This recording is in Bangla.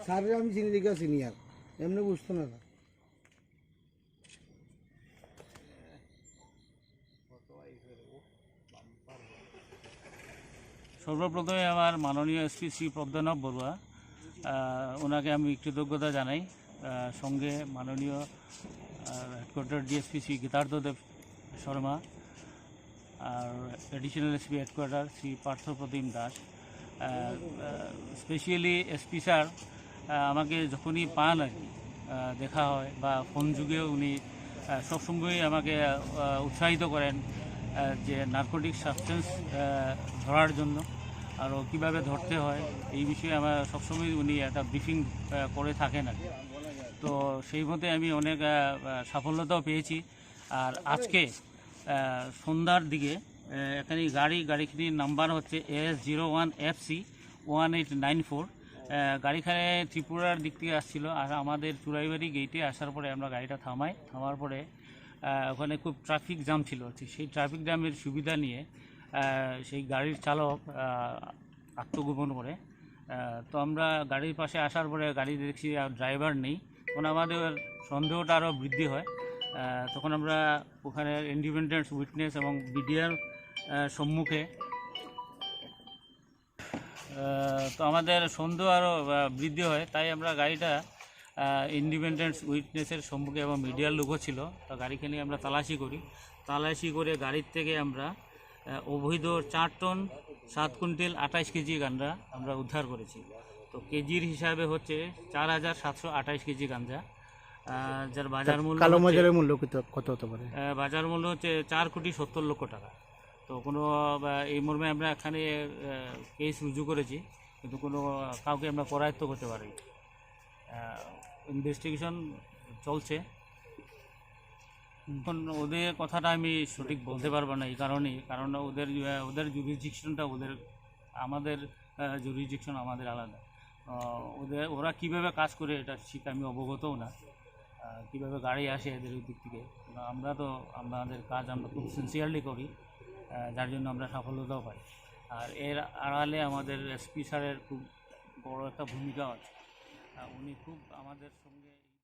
স্যারের আমি চিনি দেখে সিনিয়র এমনি বুঝতো না স্যার। সর্বপ্রথমে আমার মাননীয় এসপি শ্রী পদ্মনাভ বড়ুয়া, ওনাকে আমি কৃতজ্ঞতা জানাই। সঙ্গে মাননীয় হেডকোয়ার্টার ডিএসপি শ্রী গীতার্থদেব শর্মা আর additional SP headquarter Shri Parthapratim Das. Specially SP sir আমাকে যখনই পান আর কি দেখা হয় বা ফোন যুগে উনি সবসময়ই আমাকে উৎসাহিত করেন যে নার্কোটিক সাবস্টেন্স ধরার জন্য আরও কীভাবে ধরতে হয় এই বিষয়ে আমার সবসময় উনি একটা ব্রিফিং করে থাকেন আর কি। তো সেই মতে আমি অনেক সাফল্যতাও পেয়েছি। আর আজকে সন্ধ্যার দিকে এখানে গাড়িখানির নাম্বার হচ্ছে AS01FC1894। গাড়িখানে ত্রিপুরার দিক থেকে আসছিল আর আমাদের চুরাইবাড়ি গেটে আসার পরে আমরা গাড়িটা থামার পরে ওখানে খুব ট্রাফিক জ্যাম ছিল। সেই ট্রাফিক জ্যামের সুবিধা নিয়ে সেই গাড়ির চালক আত্মগোপন করে। তো আমরা গাড়ির পাশে আসার পরে গাড়ি দেখছি আর ড্রাইভার নেই, তখন আমাদের সন্দেহটা আরও বৃদ্ধি হয়। তখন আমরা ওখানে ইন্ডিপেন্ডেন্ট উইটনেস এবং বিডিআর সম্মুখে তো আমাদের সন্দেহ আরও বৃদ্ধি হয়। তাই আমরা গাড়িটা ইন্ডিপেন্ডেন্ট উইটনেসের সম্মুখে এবং মিডিয়ার লোকও ছিল, তো গাড়িকে নিয়ে আমরা তালাশি করে গাড়ির থেকে আমরা অবৈধ 4 টন 7 কুইন্টাল 28 কেজি গাঁজা আমরা উদ্ধার করেছি। তো কেজির হিসাবে হচ্ছে 4728 কেজি গাঁজা, যার বাজার মূল্য কালোবাজারের মূল্য কত হতে পারে? বাজার মূল্য হচ্ছে 4,70,00,000 টাকা। তো কোনো এই মর্মে আমরা এখানে কেস রুজু করেছি, কিন্তু কোনো কাউকে আমরা করায়ত্ত করতে পারি। ইনভেস্টিগেশন চলছে। এখন ওদের কথাটা আমি সঠিক বলতে পারবো না এই কারণেই, কারণ ওদের জুরিসডিকশনটা আমাদের জুরিসডিকশন আমাদের আলাদা। ওরা কীভাবে কাজ করে এটা ঠিক আমি অবগতও না, কীভাবে গাড়ি আসে এদের দিক থেকে। আমরা তো আমাদের কাজ আমরা খুব সিনসিয়ারলি করি, যার জন্য আমরা সাফল্যতাও পাই। আর এর আড়ালে আমাদের এসপি স্যারের খুব বড় একটা ভূমিকা আছে। উনি খুব আমাদের সঙ্গে